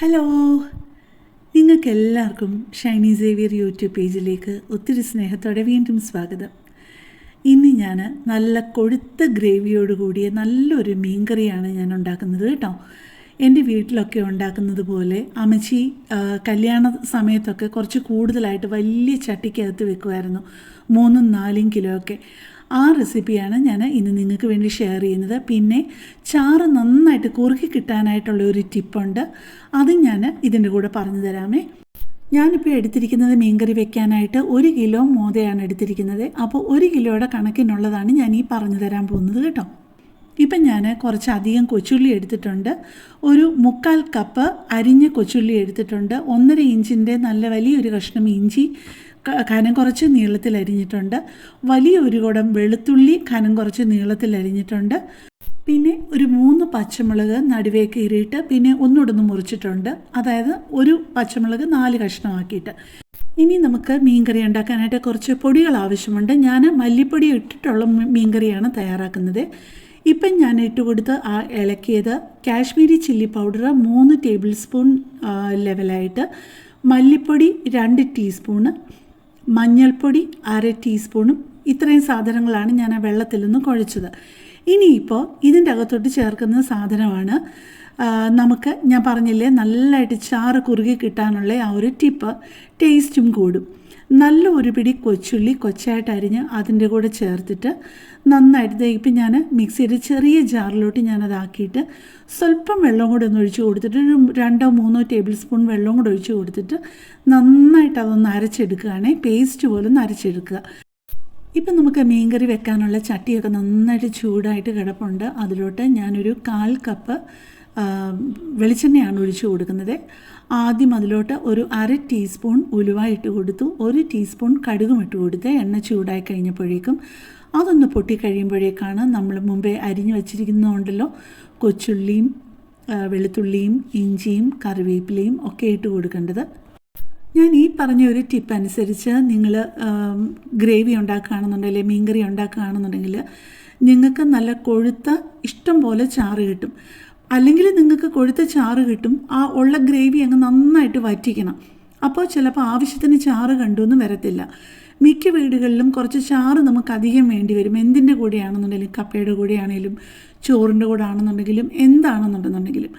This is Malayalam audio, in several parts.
ഹലോ, നിങ്ങൾക്കെല്ലാവർക്കും ഷൈനി സേവിയർ യൂട്യൂബ് പേജിലേക്ക് ഒത്തിരി സ്നേഹത്തോടെ വീണ്ടും സ്വാഗതം. ഇന്ന് ഞാൻ നല്ല കൊഴുത്ത ഗ്രേവിയോട് കൂടിയ നല്ലൊരു മീൻകറിയാണ് ഞാൻ ഉണ്ടാക്കുന്നത് കേട്ടോ. എൻ്റെ വീട്ടിലൊക്കെ ഉണ്ടാക്കുന്നത് പോലെ അമ്മച്ചി കല്യാണ സമയത്തൊക്കെ കുറച്ച് കൂടുതലായിട്ട് വലിയ ചട്ടിക്കകത്ത് വെക്കുമായിരുന്നു, 3-4 കിലോ ഒക്കെ. ആ റെസിപ്പിയാണ് ഞാൻ ഇന്ന് നിങ്ങൾക്ക് വേണ്ടി ഷെയർ ചെയ്യുന്നത്. പിന്നെ ചാറ് നന്നായിട്ട് കുറുക്കി കിട്ടാനായിട്ടുള്ള ഒരു ടിപ്പുണ്ട്, അതും ഞാൻ ഇതിൻ്റെ കൂടെ പറഞ്ഞു തരാമേ. ഞാനിപ്പോൾ എടുത്തിരിക്കുന്നത് മീൻകറി വെക്കാനായിട്ട് 1 കിലോ മോദയാണ് എടുത്തിരിക്കുന്നത്. അപ്പോൾ 1 കിലോയുടെ കണക്കിനുള്ളതാണ് ഞാൻ ഈ പറഞ്ഞു തരാൻ പോകുന്നത് കേട്ടോ. ഇപ്പം ഞാൻ കുറച്ചധികം കൊച്ചുള്ളി എടുത്തിട്ടുണ്ട്. ഒരു 3/4 കപ്പ് അരിഞ്ഞ കൊച്ചുള്ളി എടുത്തിട്ടുണ്ട്. 1.5 ഇഞ്ചിൻ്റെ നല്ല വലിയൊരു കഷ്ണം ഇഞ്ചി കനം കുറച്ച് നീളത്തിൽ അരിഞ്ഞിട്ടുണ്ട്. വലിയ ഒരു കുടം വെളുത്തുള്ളി കനം കുറച്ച് നീളത്തിൽ അരിഞ്ഞിട്ടുണ്ട്. പിന്നെ ഒരു 3 പച്ചമുളക് നടുവേ കീറിയിട്ട് പിന്നെ ഒന്നുകൂടെ മുറിച്ചിട്ടുണ്ട്. അതായത് ഒരു പച്ചമുളക് 4 കഷ്ണമാക്കിയിട്ട്. ഇനി നമുക്ക് മീൻകറി ഉണ്ടാക്കാനായിട്ട് കുറച്ച് പൊടികൾ ആവശ്യമുണ്ട്. ഞാൻ മല്ലിപ്പൊടി ഇട്ടിട്ടുള്ള മീൻകറിയാണ് തയ്യാറാക്കുന്നത്. ഇപ്പം ഞാൻ ഇട്ട് കൊടുത്ത് ഇളക്കിയത് Kashmiri chilli powder 3 tablespoon ലെവലായിട്ട്, മല്ലിപ്പൊടി 2 ടീസ്പൂണ്, മഞ്ഞൾപ്പൊടി 1/2 ടീസ്പൂണും. ഇത്രയും സാധനങ്ങളാണ് ഞാൻ ആ വെള്ളത്തിൽ നിന്ന് കുഴച്ചത്. ഇനിയിപ്പോൾ ഇതിൻ്റെ അകത്തോട്ട് ചേർക്കുന്ന സാധനമാണ് നമുക്ക് ഞാൻ പറഞ്ഞില്ലേ നല്ലതായിട്ട് ചാറ് കുറുകി കിട്ടാനുള്ള ആ ഒരു ടിപ്പ്, ടേസ്റ്റും കൂടും. നല്ല ഒരു പിടി കൊച്ചുള്ളി കൊച്ചായിട്ട് അരിഞ്ഞ് അതിൻ്റെ കൂടെ ചേർത്തിട്ട് നന്നായിട്ട് ഇപ്പം ഞാൻ മിക്സിയുടെ ചെറിയ ജാറിലോട്ട് ഞാനതാക്കിയിട്ട് സ്വല്പം വെള്ളം കൂടെ ഒന്ന് ഒഴിച്ച് കൊടുത്തിട്ട് ഒരു 2-3 ടേബിൾ സ്പൂൺ വെള്ളം കൂടെ ഒഴിച്ച് കൊടുത്തിട്ട് നന്നായിട്ട് അതൊന്ന് അരച്ചെടുക്കുകയാണെ, പേസ്റ്റ് പോലെ ഒന്ന് അരച്ചെടുക്കുക. ഇപ്പം നമുക്ക് മീൻകറി വെക്കാനുള്ള ചട്ടിയൊക്കെ നന്നായിട്ട് ചൂടായിട്ട് കിടപ്പുണ്ട്. അതിലോട്ട് ഞാനൊരു 1/4 കപ്പ് വെളിച്ചെണ്ണയാണ് ഒഴിച്ച് കൊടുക്കുന്നത്. ആദ്യം അതിലോട്ട് ഒരു 1/2 ടീസ്പൂൺ ഉലുവ ഇട്ട് കൊടുത്തു, 1 ടീസ്പൂൺ കടുകും ഇട്ട് കൊടുത്ത് എണ്ണ ചൂടായി കഴിഞ്ഞപ്പോഴേക്കും അതൊന്ന് പൊട്ടിക്കഴിയുമ്പോഴേക്കാണ് നമ്മൾ മുമ്പേ അരിഞ്ഞു വച്ചിരിക്കുന്നതുകൊണ്ടല്ലോ കൊച്ചുള്ളിയും വെളുത്തുള്ളിയും ഇഞ്ചിയും കറിവേപ്പിലയും ഒക്കെ ഇട്ട് കൊടുക്കേണ്ടത്. ഞാൻ ഈ പറഞ്ഞ ഒരു ടിപ്പ് അനുസരിച്ച് നിങ്ങൾ ഗ്രേവി ഉണ്ടാക്കുകയാണെന്നുണ്ടെങ്കിൽ, മീൻകറി ഉണ്ടാക്കുകയാണെന്നുണ്ടെങ്കിൽ നിങ്ങൾക്ക് നല്ല കൊഴുത്ത ഇഷ്ടം പോലെ ചാറ് കിട്ടും. അല്ലെങ്കിൽ നിങ്ങൾക്ക് കൊഴുത്ത ചാറ് കിട്ടും, ആ ഉള്ള ഗ്രേവി അങ്ങ് നന്നായിട്ട് വറ്റിക്കണം. അപ്പോൾ ചിലപ്പോൾ ആവശ്യത്തിന് ചാറ് കണ്ടുവെന്ന് വരത്തില്ല. മിക്ക വീടുകളിലും കുറച്ച് ചാറ് നമുക്ക് അധികം വേണ്ടി വരും. എന്തിൻ്റെ കൂടെയാണെന്നുണ്ടെങ്കിലും, കപ്പയുടെ കൂടെയാണെങ്കിലും ചോറിൻ്റെ കൂടെ ആണെന്നുണ്ടെങ്കിലും എന്താണെന്നുണ്ടെന്നുണ്ടെങ്കിലും.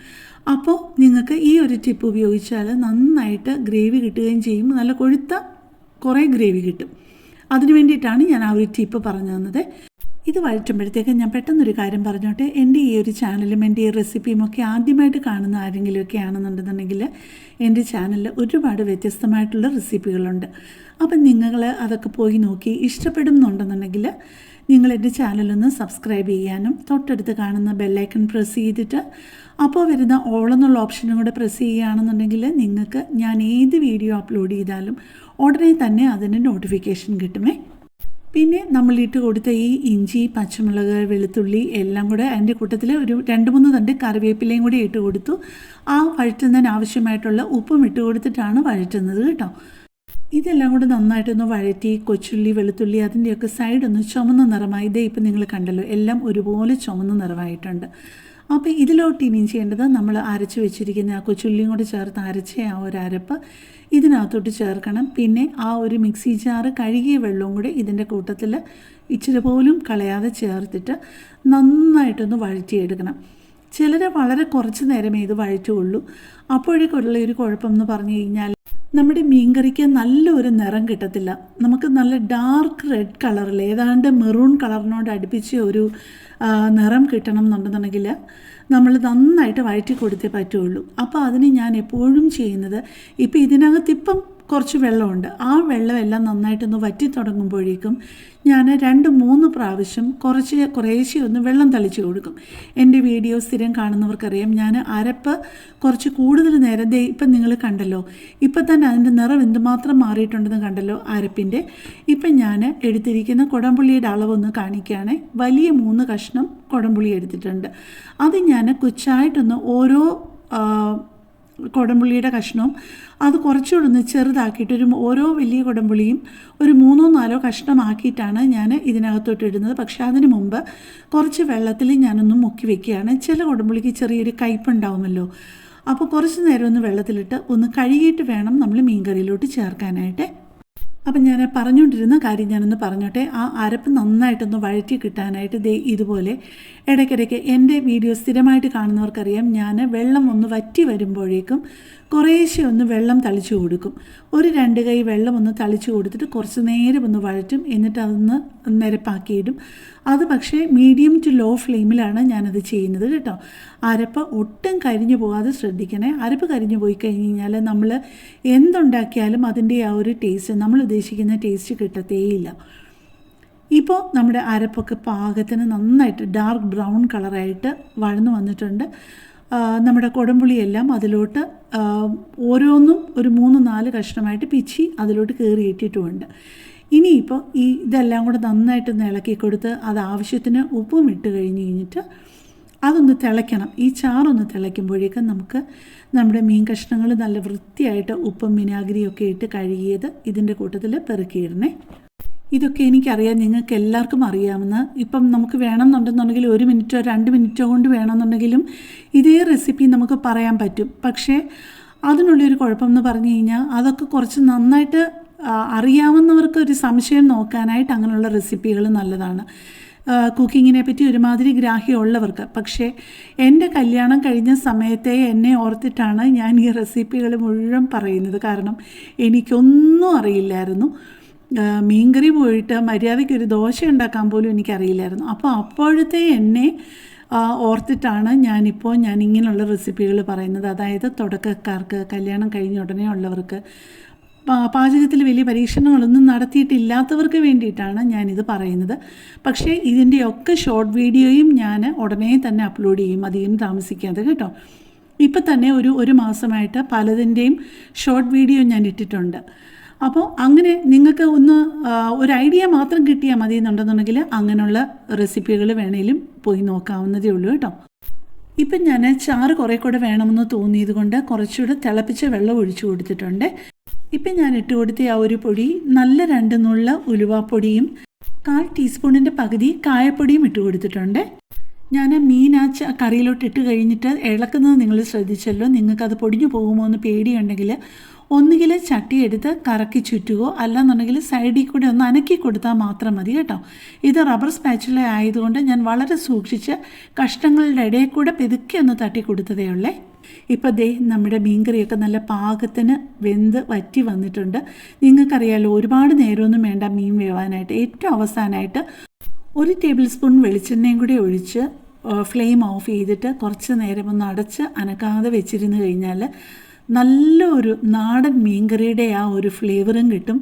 അപ്പോൾ നിങ്ങൾക്ക് ഈ ഒരു ടിപ്പ് ഉപയോഗിച്ചാൽ നന്നായിട്ട് ഗ്രേവി കിട്ടുകയും ചെയ്യും, നല്ല കൊഴുത്ത കുറേ ഗ്രേവി കിട്ടും. അതിന് വേണ്ടിയിട്ടാണ് ഞാൻ ആ ഒരു ടിപ്പ് പറഞ്ഞു തന്നത്. ഇത് വഴറ്റുമ്പോഴത്തേക്ക് ഞാൻ പെട്ടെന്നൊരു കാര്യം പറഞ്ഞോട്ടെ. എൻ്റെ ഈ ഒരു ചാനലും എൻ്റെ ഈ റെസിപ്പിയും ഒക്കെ ആദ്യമായിട്ട് കാണുന്ന ആരെങ്കിലുമൊക്കെ ആണെന്നുണ്ടെന്നുണ്ടെങ്കിൽ എൻ്റെ ചാനലിൽ ഒരുപാട് വ്യത്യസ്തമായിട്ടുള്ള റെസിപ്പികളുണ്ട്. അപ്പം നിങ്ങൾ അതൊക്കെ പോയി നോക്കി ഇഷ്ടപ്പെടുന്നുണ്ടെന്നുണ്ടെങ്കിൽ നിങ്ങൾ എൻ്റെ ചാനലൊന്ന് സബ്സ്ക്രൈബ് ചെയ്യാനും തൊട്ടടുത്ത് കാണുന്ന ബെല്ലൈക്കൺ പ്രസ് ചെയ്തിട്ട് അപ്പോൾ വരുന്ന ഓൾ എന്നുള്ള ഓപ്ഷനും കൂടെ പ്രസ് ചെയ്യുകയാണെന്നുണ്ടെങ്കിൽ നിങ്ങൾക്ക് ഞാൻ ഏത് വീഡിയോ അപ്ലോഡ് ചെയ്താലും ഉടനെ തന്നെ അതിന് നോട്ടിഫിക്കേഷൻ കിട്ടുമേ. പിന്നെ നമ്മളിട്ട് കൊടുത്ത ഈ ഇഞ്ചി, പച്ചമുളക്, വെളുത്തുള്ളി എല്ലാം കൂടെ അതിൻ്റെ കൂട്ടത്തിൽ ഒരു 2-3 തണ്ട് കറിവേപ്പിലയും കൂടി ഇട്ട് കൊടുത്തു. ആ വഴറ്റുന്നതിന് ആവശ്യമായിട്ടുള്ള ഉപ്പും ഇട്ട് കൊടുത്തിട്ടാണ് വഴറ്റുന്നത് കേട്ടോ. ഇതെല്ലാം കൂടെ നന്നായിട്ടൊന്ന് വഴറ്റി കൊച്ചുള്ളി വെളുത്തുള്ളി അതിൻ്റെയൊക്കെ സൈഡൊന്ന് ചുമന്ന നിറമായി. ഇതേ ഇപ്പം നിങ്ങൾ കണ്ടല്ലോ, എല്ലാം ഒരുപോലെ ചുമന്ന നിറമായിട്ടുണ്ട്. അപ്പോൾ ഇതിലോട്ട് ഇനിയും ചെയ്യേണ്ടത് നമ്മൾ അരച്ച് വെച്ചിരിക്കുന്ന ആ കൊച്ചുള്ളിയും കൂടി ചേർത്ത് അരച്ച ആ ഒരു അരപ്പ് ഇതിനകത്തോട്ട് ചേർക്കണം. പിന്നെ ആ ഒരു മിക്സി ജാറ് കഴുകിയ വെള്ളവും കൂടി ഇതിൻ്റെ കൂട്ടത്തിൽ ഇച്ചിരി പോലും കളയാതെ ചേർത്തിട്ട് നന്നായിട്ടൊന്ന് വഴറ്റിയെടുക്കണം. ചിലർ വളരെ കുറച്ച് നേരമേ ഇത് വഴറ്റുള്ളൂ. അപ്പോഴേക്കുള്ള ഒരു കുഴപ്പം എന്ന് പറഞ്ഞു കഴിഞ്ഞാൽ നമ്മുടെ മീൻകറിക്ക് നല്ലൊരു നിറം കിട്ടത്തില്ല. നമുക്ക് നല്ല ഡാർക്ക് റെഡ് കളറിൽ ഏതാണ്ട് മെറൂൺ കളറിനോട് അടുപ്പിച്ച് ഒരു നിറം കിട്ടണം എന്നുണ്ടെന്നുണ്ടെങ്കിൽ നമ്മൾ നന്നായിട്ട് വഴറ്റി കൊടുത്തേ പറ്റുള്ളൂ. അപ്പോൾ അതിന് ഞാൻ എപ്പോഴും ചെയ്യുന്നത്, ഇപ്പോൾ ഇതിനകത്ത് ഇപ്പം കുറച്ച് വെള്ളമുണ്ട്, ആ വെള്ളമെല്ലാം നന്നായിട്ടൊന്ന് വറ്റി തുടങ്ങുമ്പോഴേക്കും ഞാൻ 2-3 പ്രാവശ്യം കുറേശ്ശെ ഒന്ന് വെള്ളം തളിച്ച് കൊടുക്കും. എൻ്റെ വീഡിയോ സ്ഥിരം കാണുന്നവർക്കറിയാം, ഞാൻ അരപ്പ് കുറച്ച് കൂടുതൽ നേരം ഇപ്പം നിങ്ങൾ കണ്ടല്ലോ, ഇപ്പം തന്നെ അതിൻ്റെ നിറം എന്തുമാത്രം മാറിയിട്ടുണ്ടെന്ന് കണ്ടല്ലോ അരപ്പിൻ്റെ. ഇപ്പം ഞാൻ എടുത്തിരിക്കുന്ന കുടംപുളിയുടെ അളവൊന്ന് കാണിക്കുകയാണെ. വലിയ 3 കഷ്ണം കുടംപുളി എടുത്തിട്ടുണ്ട്. അത് ഞാൻ കൊച്ചായിട്ടൊന്ന് ഓരോ കുടംപുളിയുടെ കഷ്ണവും അത് കുറച്ചുകൂടെ ഒന്ന് ചെറുതാക്കിയിട്ട് ഓരോ വലിയ കുടംപുളിയും ഒരു 3-4 കഷ്ണമാക്കിയിട്ടാണ് ഞാൻ ഇതിനകത്തോട്ട് ഇടുന്നത്. പക്ഷേ അതിന് മുമ്പ് കുറച്ച് വെള്ളത്തിൽ ഞാനൊന്ന് മുക്കി വെക്കുകയാണ്. ചില കുടംപുളിക്ക് ചെറിയൊരു കയ്പുണ്ടാവുമല്ലോ, അപ്പോൾ കുറച്ച് നേരം ഒന്ന് വെള്ളത്തിലിട്ട് ഒന്ന് കഴുകിയിട്ട് വേണം നമ്മൾ മീൻകറിയിലോട്ട് ചേർക്കാനായിട്ട്. അപ്പം ഞാൻ പറഞ്ഞുകൊണ്ടിരുന്ന കാര്യം ഞാനൊന്ന് പറഞ്ഞോട്ടെ. ആ അരപ്പ് നന്നായിട്ടൊന്ന് വഴറ്റി കിട്ടാനായിട്ട് ഇതുപോലെ ഇടയ്ക്കിടയ്ക്ക് എൻ്റെ വീഡിയോ സ്ഥിരമായിട്ട് കാണുന്നവർക്കറിയാം, ഞാൻ വെള്ളം ഒന്ന് വറ്റി വരുമ്പോഴേക്കും കുറേശ്ശെ ഒന്ന് വെള്ളം തളിച്ചു കൊടുക്കും. ഒരു 2 കൈ വെള്ളം ഒന്ന് തളിച്ചു കൊടുത്തിട്ട് കുറച്ച് നേരം ഒന്ന് വഴറ്റും, എന്നിട്ട് അതൊന്ന് നിരപ്പാക്കിയിടും. അത് പക്ഷേ മീഡിയം ടു ലോ ഫ്ലെയിമിലാണ് ഞാനത് ചെയ്യുന്നത് കേട്ടോ. അരപ്പ് ഒട്ടും കരിഞ്ഞു പോകാതെ ശ്രദ്ധിക്കണേ. അരപ്പ് കരിഞ്ഞു പോയി കഴിഞ്ഞ് കഴിഞ്ഞാൽ നമ്മൾ എന്തുണ്ടാക്കിയാലും അതിൻ്റെ ആ ഒരു ടേസ്റ്റ്, നമ്മൾ ഉദ്ദേശിക്കുന്ന ടേസ്റ്റ് കിട്ടത്തേയില്ല. ഇപ്പോൾ നമ്മുടെ അരപ്പൊക്കെ പാകത്തിന് നന്നായിട്ട് ഡാർക്ക് ബ്രൗൺ കളറായിട്ട് വഴന്നു വന്നിട്ടുണ്ട്. നമ്മുടെ കുടംപുളിയെല്ലാം അതിലോട്ട് ഓരോന്നും ഒരു 3-4 കഷ്ണമായിട്ട് പിച്ചി അതിലോട്ട് കയറി ഇട്ടിട്ടുമുണ്ട്. ഇനിയിപ്പോൾ ഇതെല്ലാം കൂടെ നന്നായിട്ടൊന്ന് ഇളക്കി കൊടുത്ത് അത് ആവശ്യത്തിന് ഉപ്പും ഇട്ട് കഴിഞ്ഞിട്ട് അതൊന്ന് തിളയ്ക്കണം. ഈ ചാറൊന്ന് തിളയ്ക്കുമ്പോഴേക്കും നമുക്ക് നമ്മുടെ മീൻ കഷ്ണങ്ങൾ നല്ല വൃത്തിയായിട്ട് ഉപ്പും വിനാഗിരിയൊക്കെ ഇട്ട് കഴുകിയത് ഇതിൻ്റെ കൂട്ടത്തിൽ പെറുക്കിയിടണേ. ഇതൊക്കെ എനിക്കറിയാം, നിങ്ങൾക്ക് എല്ലാവർക്കും അറിയാമെന്ന്. ഇപ്പം നമുക്ക് വേണമെന്നുണ്ടെന്നുണ്ടെങ്കിൽ 1 മിനിറ്റോ 2 മിനിറ്റോ കൊണ്ട് വേണമെന്നുണ്ടെങ്കിലും ഇതേ റെസിപ്പി നമുക്ക് പറയാൻ പറ്റും. പക്ഷേ അതിനുള്ളൊരു കുഴപ്പമെന്ന് പറഞ്ഞു കഴിഞ്ഞാൽ അതൊക്കെ കുറച്ച് നന്നായിട്ട് അറിയാവുന്നവർക്ക് ഒരു സംശയം നോക്കാനായിട്ട് അങ്ങനെയുള്ള റെസിപ്പികൾ നല്ലതാണ്. കുക്കിങ്ങിനെ പറ്റി ഒരുമാതിരി ഗ്രാഹ്യമുള്ളവർക്ക്. പക്ഷേ എൻ്റെ കല്യാണം കഴിഞ്ഞ സമയത്തെ എന്നെ ഓർത്തിട്ടാണ് ഞാൻ ഈ റെസിപ്പികൾ മുഴുവൻ പറയുന്നത്. കാരണം എനിക്കൊന്നും അറിയില്ലായിരുന്നു. മീൻകറി പോയിട്ട് മര്യാദയ്ക്കൊരു ദോശ ഉണ്ടാക്കാൻ പോലും എനിക്കറിയില്ലായിരുന്നു. അപ്പോൾ അപ്പോഴത്തെ എന്നെ ഓർത്തിട്ടാണ് ഞാൻ ഇങ്ങനെയുള്ള റെസിപ്പികൾ പറയുന്നത്. അതായത് തുടക്കക്കാർക്ക്, കല്യാണം കഴിഞ്ഞ ഉടനെ ഉള്ളവർക്ക്, പാചകത്തിൽ വലിയ പരീക്ഷണങ്ങളൊന്നും നടത്തിയിട്ടില്ലാത്തവർക്ക് വേണ്ടിയിട്ടാണ് ഞാനിത് പറയുന്നത്. പക്ഷേ ഇതിൻ്റെയൊക്കെ ഷോർട്ട് വീഡിയോയും ഞാൻ ഉടനെ തന്നെ അപ്ലോഡ് ചെയ്യും, അധികം താമസിക്കാതെ കേട്ടോ. ഇപ്പം തന്നെ ഒരു മാസമായിട്ട് പലതിൻ്റെയും ഷോർട്ട് വീഡിയോ ഞാൻ ഇട്ടിട്ടുണ്ട്. അപ്പോൾ അങ്ങനെ നിങ്ങൾക്ക് ഒരു ഐഡിയ മാത്രം കിട്ടിയാൽ മതി എന്നുണ്ടെന്നുണ്ടെങ്കിൽ അങ്ങനെയുള്ള റെസിപ്പികൾ വേണേലും പോയി നോക്കാവുന്നതേ ഉള്ളൂ കേട്ടോ. ഇപ്പം ഞാൻ ചാറ് കുറേ കൂടെ വേണമെന്ന് തോന്നിയത് കൊണ്ട് കുറച്ചുകൂടെ തിളപ്പിച്ച വെള്ളം ഒഴിച്ചു കൊടുത്തിട്ടുണ്ട്. ഇപ്പം ഞാൻ ഇട്ട് കൊടുത്ത ആ ഒരു പൊടി നല്ല 2 നുള്ള ഉലുവാപ്പൊടിയും 1/4 ടീസ്പൂണിൻ്റെ പകുതി കായപ്പൊടിയും ഇട്ട് കൊടുത്തിട്ടുണ്ട്. ഞാൻ മീൻ കറിയിലോട്ട് ഇട്ട് കഴിഞ്ഞിട്ട് ഇളക്കുന്നത് നിങ്ങൾ ശ്രദ്ധിച്ചല്ലോ. നിങ്ങൾക്കത് പൊടിഞ്ഞു പോകുമോ എന്ന് പേടിയുണ്ടെങ്കിൽ ഒന്നുകിൽ ചട്ടി എടുത്ത് കറക്കി ചുറ്റുകയോ അല്ലാന്നുണ്ടെങ്കിൽ സൈഡിൽ കൂടെ ഒന്ന് അനക്കി കൊടുത്താൽ മാത്രം മതി കേട്ടോ. ഇത് റബ്ബർ സ്പാച്ചുല ആയതുകൊണ്ട് ഞാൻ വളരെ സൂക്ഷിച്ച് കഷ്ണങ്ങളുടെ ഇടയിൽ കൂടെ പെതുക്കി ഒന്ന് തട്ടി കൊടുത്തതേ ഉള്ളേ. ഇപ്പോൾ നമ്മുടെ മീൻകറിയൊക്കെ നല്ല പാകത്തിന് വെന്ത് വറ്റി വന്നിട്ടുണ്ട്. നിങ്ങൾക്കറിയാമല്ലോ, ഒരുപാട് നേരമൊന്നും വേണ്ട മീൻ വേവാനായിട്ട്. ഏറ്റവും അവസാനമായിട്ട് 1 ടേബിൾ സ്പൂൺ വെളിച്ചെണ്ണയും കൂടി ഒഴിച്ച് ഫ്ലെയിം ഓഫ് ചെയ്തിട്ട് കുറച്ച് നേരം ഒന്ന് അടച്ച് അനക്കാതെ വെച്ചിരുന്ന് കഴിഞ്ഞാൽ നല്ലൊരു നാടൻ മീൻകറിയുടെ ആ ഒരു ഫ്ലേവറും കിട്ടും.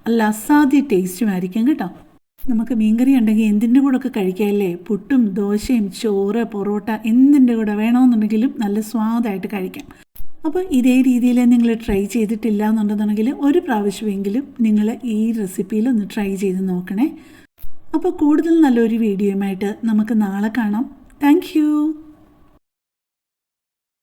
നല്ല അസാധ്യ ടേസ്റ്റുമായിരിക്കും കേട്ടോ. നമുക്ക് മീൻകറി ഉണ്ടെങ്കിൽ എന്തിൻ്റെ കൂടെ ഒക്കെ കഴിക്കാമല്ലേ. പുട്ടും ദോശയും ചോറ് പൊറോട്ട എന്തിൻ്റെ കൂടെ വേണമെന്നുണ്ടെങ്കിലും നല്ല സ്വാദായിട്ട് കഴിക്കാം. അപ്പോൾ ഇതേ രീതിയിൽ നിങ്ങൾ ട്രൈ ചെയ്തിട്ടില്ല എന്നുണ്ടെന്നുണ്ടെങ്കിൽ ഒരു പ്രാവശ്യമെങ്കിലും നിങ്ങൾ ഈ റെസിപ്പിയിൽ ഒന്ന് ട്രൈ ചെയ്ത് നോക്കണേ. അപ്പോൾ കൂടുതൽ നല്ലൊരു വീഡിയോയുമായിട്ട് നമുക്ക് നാളെ കാണാം. താങ്ക്